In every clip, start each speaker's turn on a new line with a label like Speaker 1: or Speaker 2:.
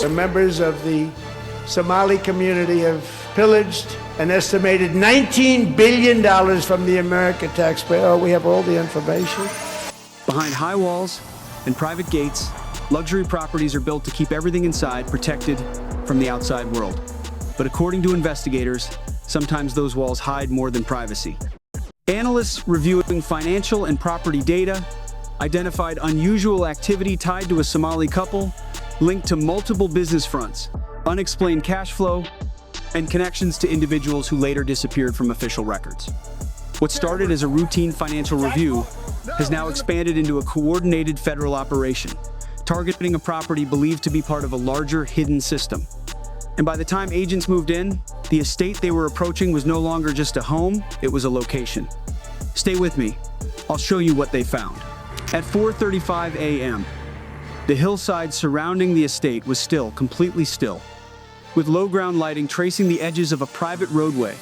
Speaker 1: The members of the Somali community have pillaged an estimated $19 billion from the American taxpayer. Oh, we have all the information.
Speaker 2: Behind high walls and private gates, luxury properties are built to keep everything inside protected from the outside world. But according to investigators, sometimes those walls hide more than privacy. Analysts reviewing financial and property data identified unusual activity tied to a Somali couple linked to multiple business fronts, unexplained cash flow, and connections to individuals who later disappeared from official records. What started as a routine financial review has now expanded into a coordinated federal operation, targeting a property believed to be part of a larger hidden system. And by the time agents moved in, the estate they were approaching was no longer just a home, it was a location. Stay with me. I'll show you what they found. At 4:35 a.m., the hillside surrounding the estate was still, completely still, with low-ground lighting tracing the edges of a private roadway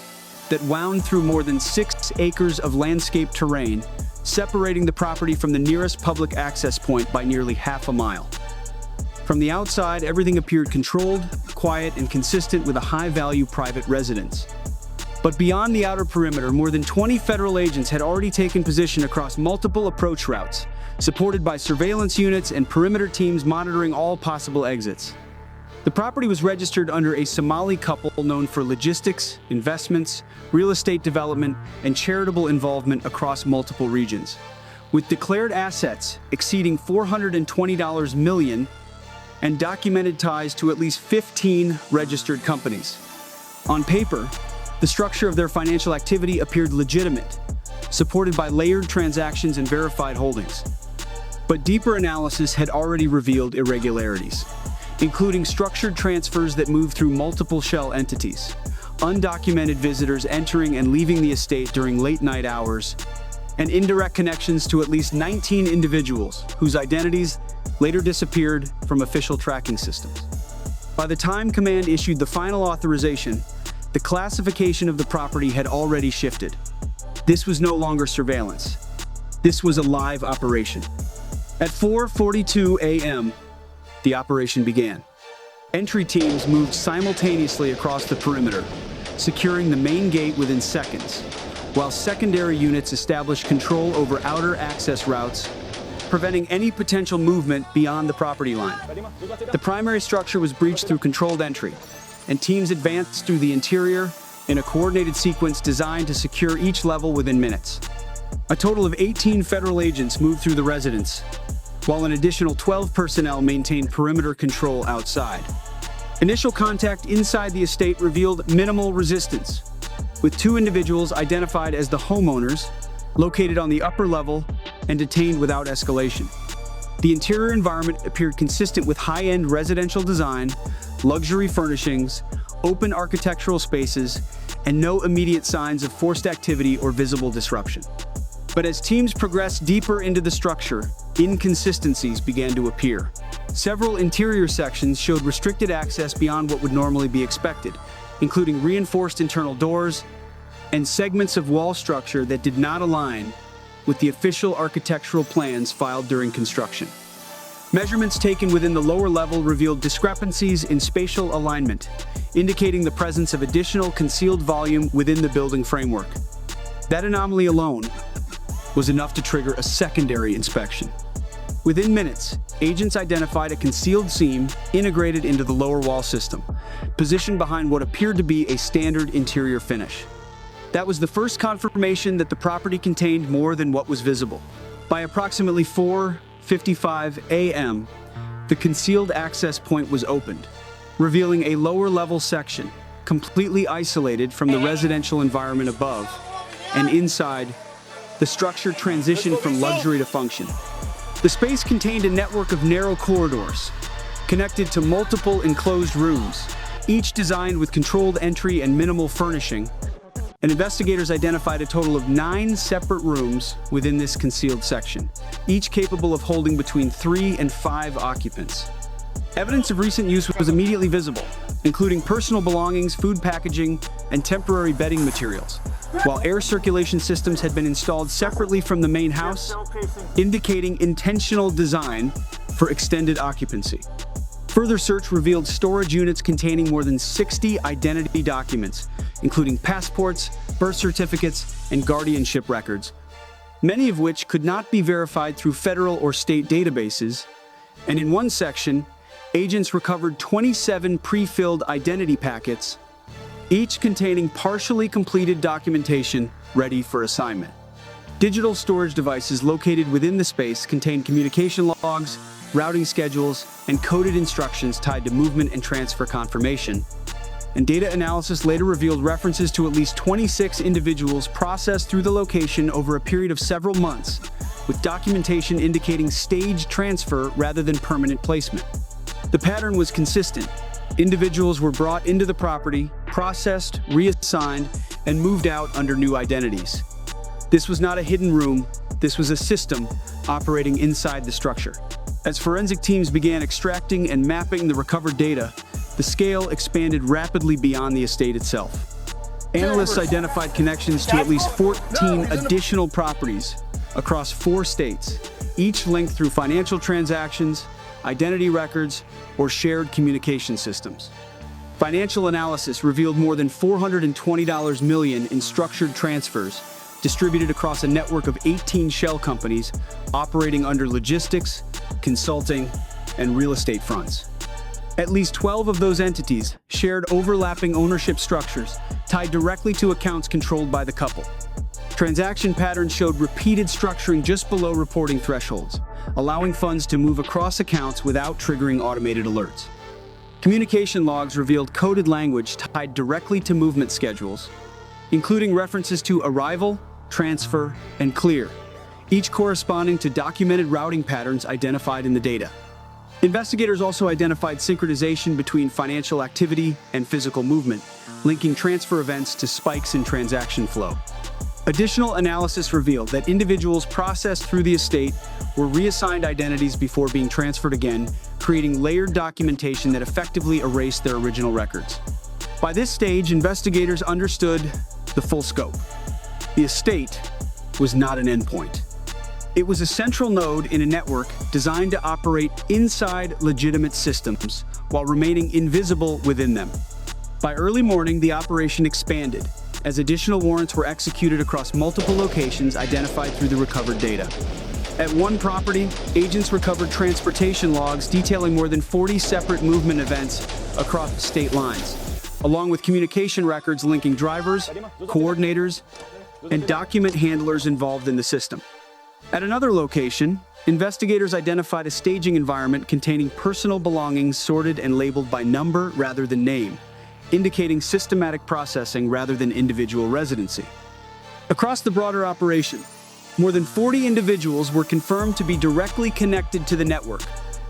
Speaker 2: that wound through more than 6 acres of landscaped terrain, separating the property from the nearest public access point by nearly half a mile. From the outside, everything appeared controlled, quiet, and consistent with a high-value private residence. But beyond the outer perimeter, more than 20 federal agents had already taken position across multiple approach routes, supported by surveillance units and perimeter teams monitoring all possible exits. The property was registered under a Somali couple known for logistics, investments, real estate development, and charitable involvement across multiple regions, with declared assets exceeding $420 million and documented ties to at least 15 registered companies. On paper, the structure of their financial activity appeared legitimate, supported by layered transactions and verified holdings. But deeper analysis had already revealed irregularities, including structured transfers that moved through multiple shell entities, undocumented visitors entering and leaving the estate during late-night hours, and indirect connections to at least 19 individuals whose identities later disappeared from official tracking systems. By the time Command issued the final authorization, the classification of the property had already shifted. This was no longer surveillance. This was a live operation. At 4:42 a.m., the operation began. Entry teams moved simultaneously across the perimeter, securing the main gate within seconds, while secondary units established control over outer access routes, preventing any potential movement beyond the property line. The primary structure was breached through controlled entry, and teams advanced through the interior in a coordinated sequence designed to secure each level within minutes. A total of 18 federal agents moved through the residence, while an additional 12 personnel maintained perimeter control outside. Initial contact inside the estate revealed minimal resistance, with 2 individuals identified as the homeowners, located on the upper level and detained without escalation. The interior environment appeared consistent with high-end residential design, luxury furnishings, open architectural spaces, and no immediate signs of forced activity or visible disruption. But as teams progressed deeper into the structure, inconsistencies began to appear. Several interior sections showed restricted access beyond what would normally be expected, including reinforced internal doors and segments of wall structure that did not align with the official architectural plans filed during construction. Measurements taken within the lower level revealed discrepancies in spatial alignment, indicating the presence of additional concealed volume within the building framework. That anomaly alone was enough to trigger a secondary inspection. Within minutes, agents identified a concealed seam integrated into the lower wall system, positioned behind what appeared to be a standard interior finish. That was the first confirmation that the property contained more than what was visible. By approximately 4:55 a.m., the concealed access point was opened, revealing a lower-level section, completely isolated from the residential environment above, and inside, the structure transitioned from luxury to function. The space contained a network of narrow corridors, connected to multiple enclosed rooms, each designed with controlled entry and minimal furnishing, and investigators identified a total of 9 separate rooms within this concealed section, each capable of holding between 3 and 5 occupants. Evidence of recent use was immediately visible, including personal belongings, food packaging, and temporary bedding materials, while air circulation systems had been installed separately from the main house, indicating intentional design for extended occupancy. Further search revealed storage units containing more than 60 identity documents, including passports, birth certificates, and guardianship records, many of which could not be verified through federal or state databases. And in one section, agents recovered 27 pre-filled identity packets, each containing partially completed documentation ready for assignment. Digital storage devices located within the space contained communication logs, routing schedules, and coded instructions tied to movement and transfer confirmation. And data analysis later revealed references to at least 26 individuals processed through the location over a period of several months, with documentation indicating staged transfer rather than permanent placement. The pattern was consistent. Individuals were brought into the property, processed, reassigned, and moved out under new identities. This was not a hidden room, this was a system operating inside the structure. As forensic teams began extracting and mapping the recovered data, the scale expanded rapidly beyond the estate itself. Analysts identified connections to at least 14 additional properties across 4 states, each linked through financial transactions, identity records, or shared communication systems. Financial analysis revealed more than $420 million in structured transfers distributed across a network of 18 shell companies operating under logistics, consulting, and real estate fronts. At least 12 of those entities shared overlapping ownership structures tied directly to accounts controlled by the couple. Transaction patterns showed repeated structuring just below reporting thresholds, allowing funds to move across accounts without triggering automated alerts. Communication logs revealed coded language tied directly to movement schedules, including references to arrival, transfer, and clear, each corresponding to documented routing patterns identified in the data. Investigators also identified synchronization between financial activity and physical movement, linking transfer events to spikes in transaction flow. Additional analysis revealed that individuals processed through the estate were reassigned identities before being transferred again, creating layered documentation that effectively erased their original records. By this stage, investigators understood the full scope. The estate was not an endpoint. It was a central node in a network designed to operate inside legitimate systems while remaining invisible within them. By early morning, the operation expanded as additional warrants were executed across multiple locations identified through the recovered data. At one property, agents recovered transportation logs detailing more than 40 separate movement events across state lines, along with communication records linking drivers, coordinators, and document handlers involved in the system. At another location, investigators identified a staging environment containing personal belongings sorted and labeled by number rather than name, indicating systematic processing rather than individual residency. Across the broader operation, more than 40 individuals were confirmed to be directly connected to the network,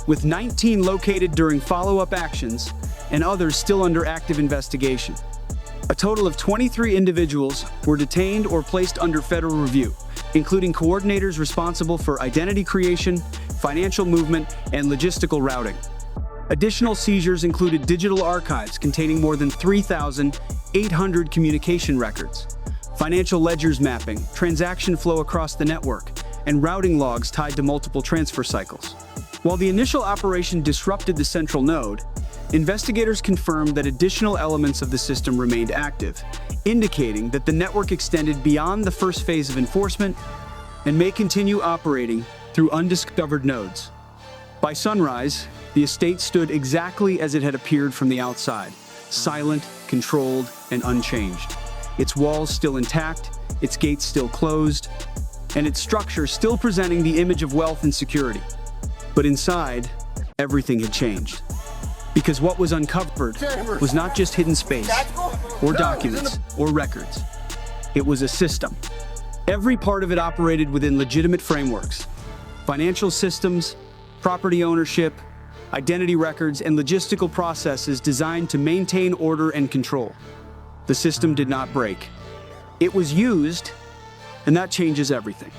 Speaker 2: with 19 located during follow-up actions and others still under active investigation. A total of 23 individuals were detained or placed under federal review, including coordinators responsible for identity creation, financial movement, and logistical routing. Additional seizures included digital archives containing more than 3,800 communication records, financial ledgers mapping, transaction flow across the network, and routing logs tied to multiple transfer cycles. While the initial operation disrupted the central node, investigators confirmed that additional elements of the system remained active, indicating that the network extended beyond the first phase of enforcement and may continue operating through undiscovered nodes. By sunrise, the estate stood exactly as it had appeared from the outside, silent, controlled, and unchanged. Its walls still intact, its gates still closed, and its structure still presenting the image of wealth and security. But inside, everything had changed. Because what was uncovered was not just hidden space, or documents, or records. It was a system. Every part of it operated within legitimate frameworks: financial systems, property ownership, identity records, and logistical processes designed to maintain order and control. The system did not break. It was used, and that changes everything.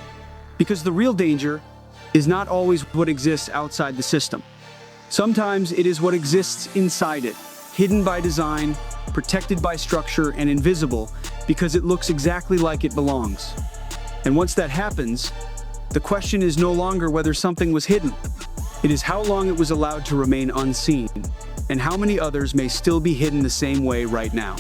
Speaker 2: Because the real danger is not always what exists outside the system. Sometimes it is what exists inside it, hidden by design, protected by structure, and invisible because it looks exactly like it belongs. And once that happens, the question is no longer whether something was hidden. It is how long it was allowed to remain unseen, and how many others may still be hidden the same way right now.